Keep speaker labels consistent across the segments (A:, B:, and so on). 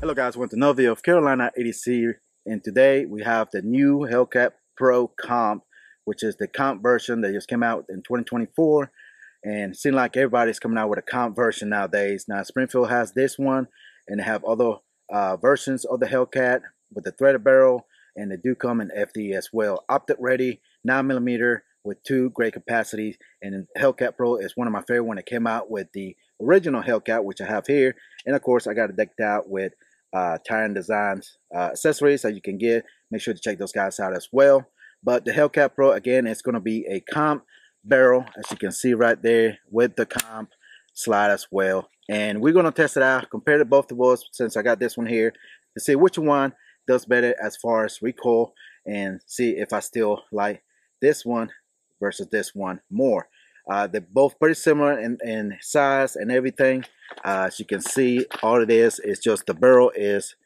A: Hello guys, welcome to another video of Carolina ADC, and today we have the new Hellcat Pro Comp, which is the comp version that just came out in 2024, and it seems like everybody's coming out with a comp version nowadays. Now Springfield has this one, and they have other versions of the Hellcat with the threaded barrel, and they do come in FD as well. Optic ready, 9mm with 2 great capacities, and Hellcat Pro is one of my favorite when it came out with the original Hellcat, which I have here, and of course I got it decked out with Tire Designs accessories that you can get. Make sure to check those guys out as well. But the Hellcat Pro, again, it's going to be a comp barrel, as you can see right there, with the comp slide as well. And we're going to test it out, compare both of us, since I got this one here, to see which one does better as far as recoil, and see if I still like this one versus this one more. They're both pretty similar in size and everything. As you can see, all it is just the barrel is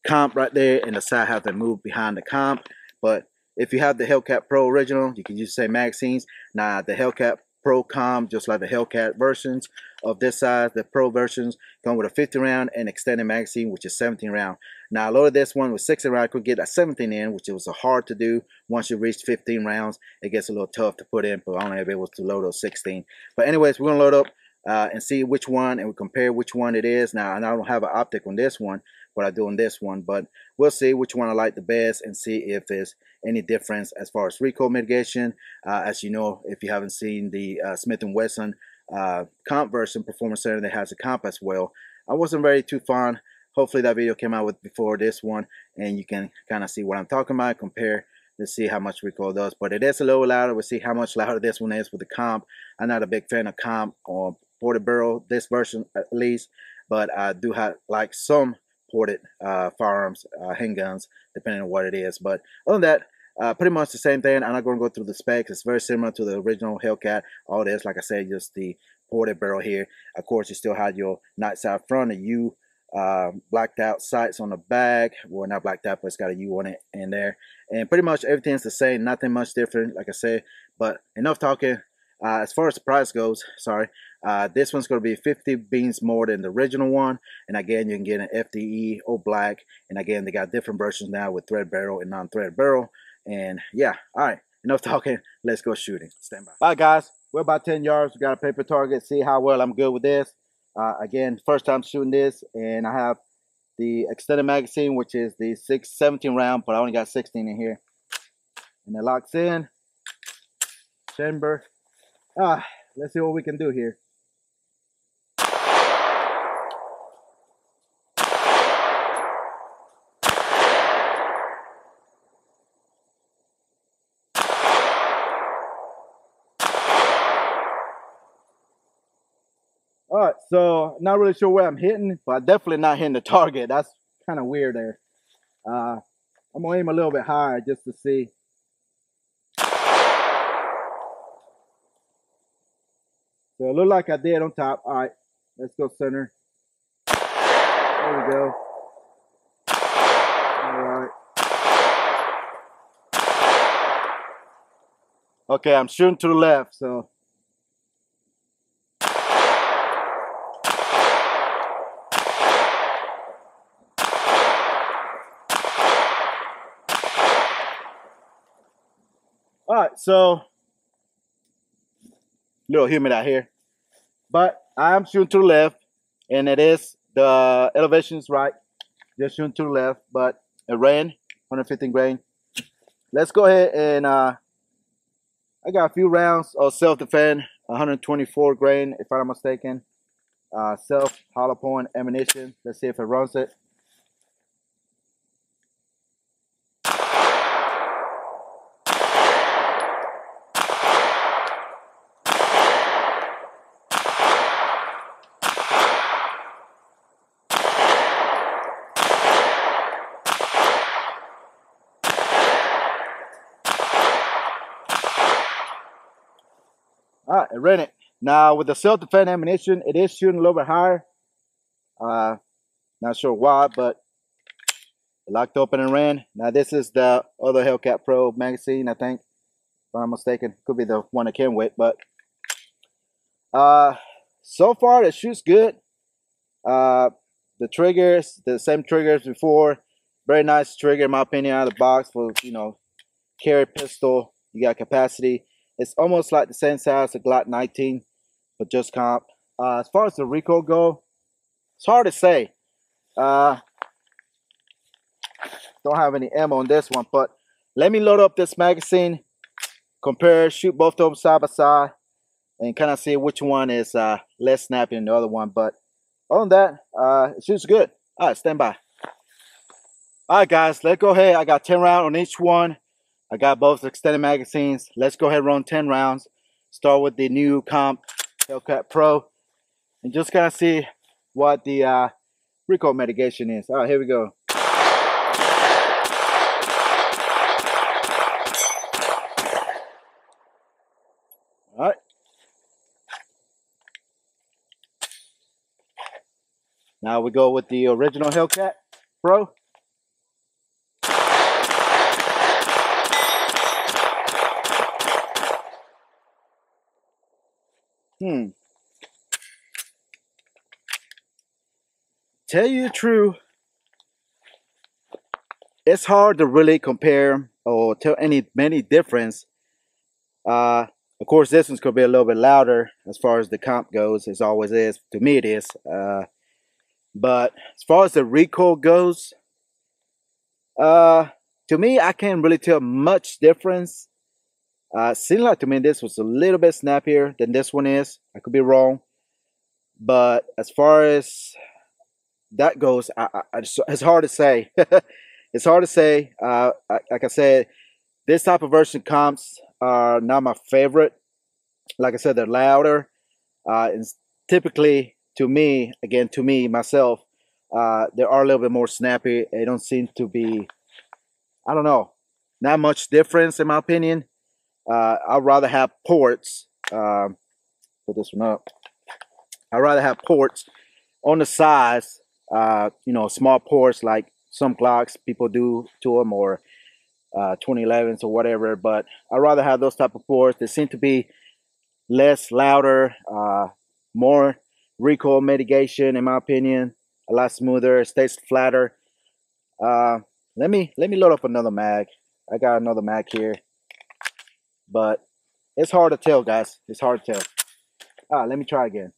A: comp right there, and the side has to move behind the comp. But if you have the Hellcat Pro original, you can use the same magazines. Now the Hellcat Pro Comp, just like the Hellcat versions of this size, the Pro versions come with a 50 round and extended magazine, which is 17 round. Now I loaded this one with 16 round. I could get a 17 in, which was hard to do. Once you reach 15 rounds, it gets a little tough to put in, but I only have able to load those 16. But anyways, we're gonna load up and see which one, and we compare which one it is. Now, and I don't have an optic on this one, but I do on this one. But we'll see which one I like the best, and see if there's any difference as far as recoil mitigation. As you know, if you haven't seen the Smith & Wesson comp version performance center that has a comp as well, I wasn't very too fond. Hopefully that video came out with before this one, and you can kind of see what I'm talking about, compare to see how much recoil does. But it is a little louder. We'll see how much louder this one is with the comp. I'm not a big fan of comp or ported barrel, this version at least, but I do have like some ported firearms, handguns, depending on what it is. But other than that, pretty much the same thing. I'm not going to go through the specs. It's very similar to the original Hellcat. All this, like I said, just the ported barrel here. Of course, you still have your night side front, and U blacked out sights on the back. Well, not blacked out, but it's got a U on it in there. And pretty much everything's the same. Nothing much different, like I said. But enough talking. As far as the price goes, this one's going to be 50 beans more than the original one. And again, you can get an FDE or black. And again, they got different versions now with thread barrel and non-thread barrel. And yeah, all right, enough talking. Let's go shooting. Stand by. All right, guys, we're about 10 yards. We got a paper target. See how well I'm good with this. Again, first time shooting this, and I have the extended magazine, which is the 17 round, but I only got 16 in here. And it locks in. Chamber. Let's see what we can do here. All right, so not really sure where I'm hitting, but definitely not hitting the target. That's kind of weird there. I'm gonna aim a little bit higher just to see. So it looked like I did on top. All right, let's go center. There we go. All right. Okay, I'm shooting to the left, so. All right, so a little humid out here, but I'm shooting to the left, and it is the elevation is right. Just shooting to the left, but it ran 115 grain. Let's go ahead and I got a few rounds of self-defense, 124 grain, if I'm not mistaken. Self hollow point ammunition. Let's see if it runs it. All right, it ran it. Now with the self-defense ammunition, it is shooting a little bit higher. Not sure why, but it locked open and ran. Now this is the other Hellcat Pro magazine, I think, if I'm not mistaken. Could be the one I came with, but so far it shoots good. The the triggers, the same triggers before. Very nice trigger in my opinion out of the box for, you know, carry pistol. You got capacity. It's almost like the same size as the Glock 19, but just comp. As far as the recoil go, it's hard to say. Don't have any ammo on this one, but let me load up this magazine, compare, shoot both of them side by side, and kind of see which one is less snappy than the other one. But other than that, it shoots good. All right, stand by. All right, guys, let's go ahead. I got 10 rounds on each one. I got both extended magazines. Let's go ahead and run 10 rounds. Start with the new comp Hellcat Pro, and just kind of see what the recoil mitigation is. All right, here we go. All right. Now we go with the original Hellcat Pro. Tell you the truth, it's hard to really compare or tell many difference. Of course, this one's gonna be a little bit louder as far as the comp goes, as always is. To me, it is. But as far as the recoil goes, to me, I can't really tell much difference. Seems like to me this was a little bit snappier than this one is. I could be wrong, but as far as that goes, it's hard to say. It's hard to say. Like I said, this type of version comps are not my favorite. Like I said, they're louder. And typically, to me, myself, they are a little bit more snappy. They don't seem to be, I don't know, not much difference in my opinion. I'd rather have ports. Put this one up. I'd rather have ports on the sides. You know, small ports like some Glocks people do to them, or 2011s or whatever. But I'd rather have those type of ports. They seem to be less louder, more recoil mitigation in my opinion, a lot smoother, it stays flatter. Let me load up another mag. I got another mag here, but it's hard to tell, guys. It's hard to tell. Let me try again.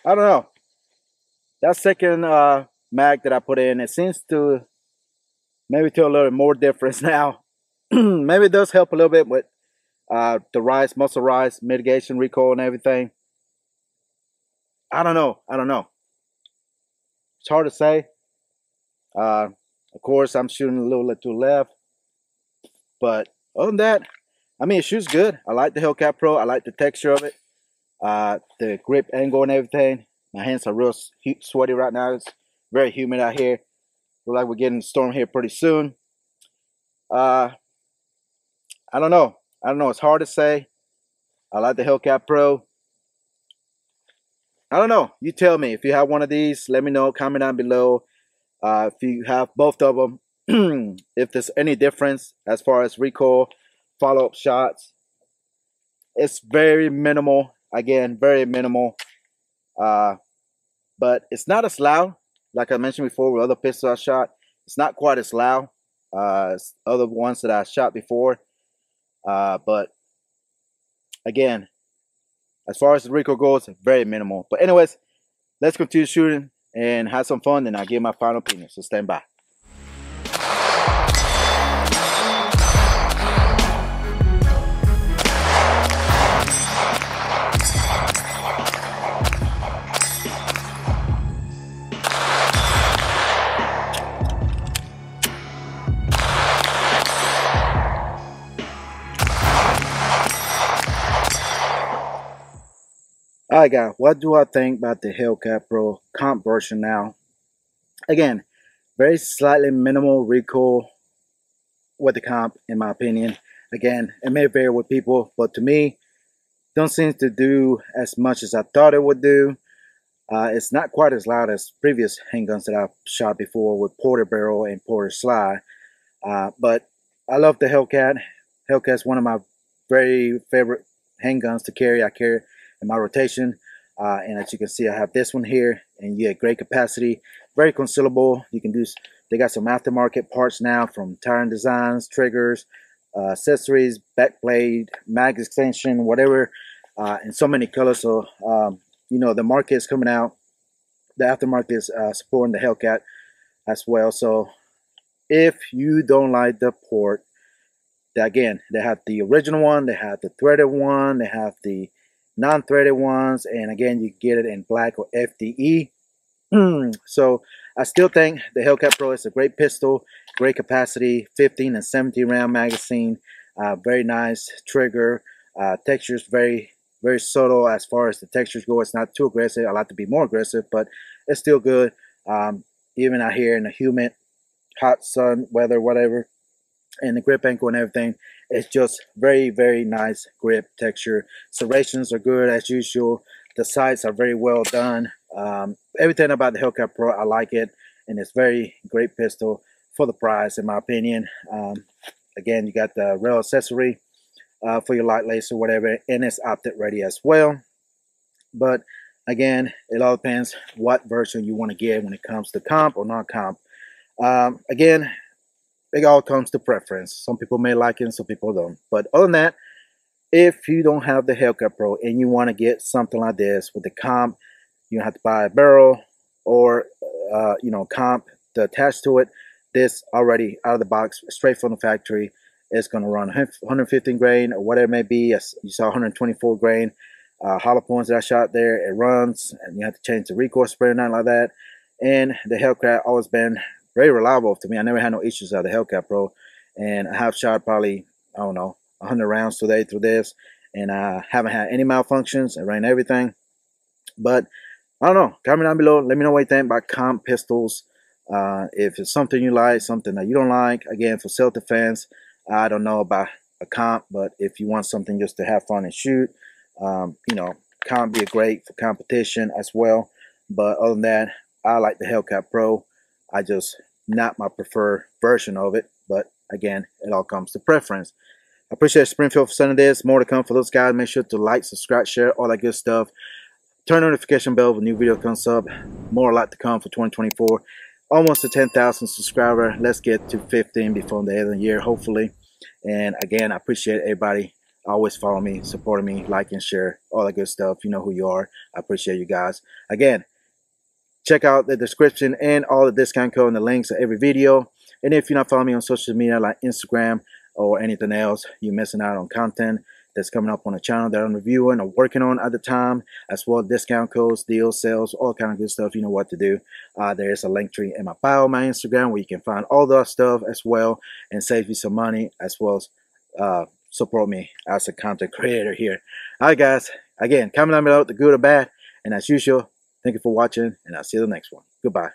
A: I don't know. That second mag that I put in, it seems to maybe tell a little more difference now. Maybe it does help a little bit with the muscle rise, mitigation, recoil, and everything. I don't know. It's hard to say. Of course, I'm shooting a little to the left, but other than that, I mean, it shoots good. I like the Hellcat Pro. I like the texture of it, the grip angle and everything. My hands are real sweaty right now. It's very humid out here. Looks like we're getting a storm here pretty soon. I don't know. It's hard to say. I like the Hellcat Pro. I don't know. You tell me. If you have one of these, let me know. Comment down below. If you have both of them, if there's any difference as far as recoil, follow-up shots. It's very minimal. Again, very minimal. But it's not as loud. Like I mentioned before with other pistols I shot. It's not quite as loud as other ones that I shot before. But again, as far as the recoil goes, very minimal. But anyways, let's continue shooting and have some fun, and I'll give my final opinion. So stand by. Alright guys, what do I think about the Hellcat Pro Comp version now? Again, very slightly minimal recoil with the comp in my opinion. Again, it may vary with people, but to me, don't seem to do as much as I thought it would do. It's not quite as loud as previous handguns that I've shot before with porter barrel and porter slide. But I love the Hellcat. Hellcat's one of my very favorite handguns to carry. I carry in my rotation. And as you can see, I have this one here, and you get great capacity, very concealable. You can do, they got some aftermarket parts now from Tyrant Designs, triggers, accessories, backblade, mag extension, whatever, in so many colors. So, you know, the market is coming out. The aftermarket is supporting the Hellcat as well. So if you don't like the port, again, they have the original one, they have the threaded one, they have the non-threaded ones, and again, you get it in black or FDE. So I still think the Hellcat Pro is a great pistol, great capacity, 15 and 17 round magazine, very nice trigger, textures very subtle as far as the textures go. It's not too aggressive. I like to be more aggressive, but it's still good. Even out here in the humid, hot sun weather, whatever, and the grip ankle and everything, it's just very nice grip texture. Serrations are good as usual. The sights are very well done. Everything about the Hellcat Pro, I like it, and it's very great pistol for the price, in my opinion. Again, you got the rail accessory for your light lace or whatever, and it's optic ready as well. But again, it all depends what version you want to get when it comes to comp or non-comp. Again, it all comes to preference. Some people may like it, some people don't. But other than that, if you don't have the Hellcat Pro and you want to get something like this with the comp, you have to buy a barrel or you know, comp to attach to it. This already out of the box, straight from the factory, it's going to run 115 grain or whatever it may be. You saw 124 grain hollow points that I shot there. It runs, and you have to change the recoil spray or nothing like that. And the Hellcat always been very reliable to me. I never had no issues with the Hellcat Pro, and I have shot probably, I don't know, 100 rounds today through this, and I haven't had any malfunctions. It ran everything. But I don't know. Comment down below. Let me know what you think about comp pistols. If it's something you like, something that you don't like. Again, for self-defense, I don't know about a comp, but if you want something just to have fun and shoot, you know, comp be great for competition as well. But other than that, I like the Hellcat Pro. I just not my preferred version of it. But again, it all comes to preference. I appreciate Springfield for sending this. More to come for those guys. Make sure to like, subscribe, share, all that good stuff. Turn the notification bell when new video comes up. More a lot to come for 2024. Almost to 10,000 subscribers. Let's get to 15 before the end of the year, hopefully. And again, I appreciate everybody. Always follow me, supporting me, like and share, all that good stuff. You know who you are. I appreciate you guys. Again, check out the description and all the discount code and the links of every video. And if you're not following me on social media like Instagram or anything else, you're missing out on content that's coming up on the channel that I'm reviewing or working on at the time, as well as discount codes, deals, sales, all kind of good stuff. You know what to do. There is a link tree in my bio, my Instagram, where you can find all that stuff as well and save you some money, as well as support me as a content creator here. All right, guys. Again, comment down below the good or bad. And as usual, thank you for watching, and I'll see you in the next one. Goodbye.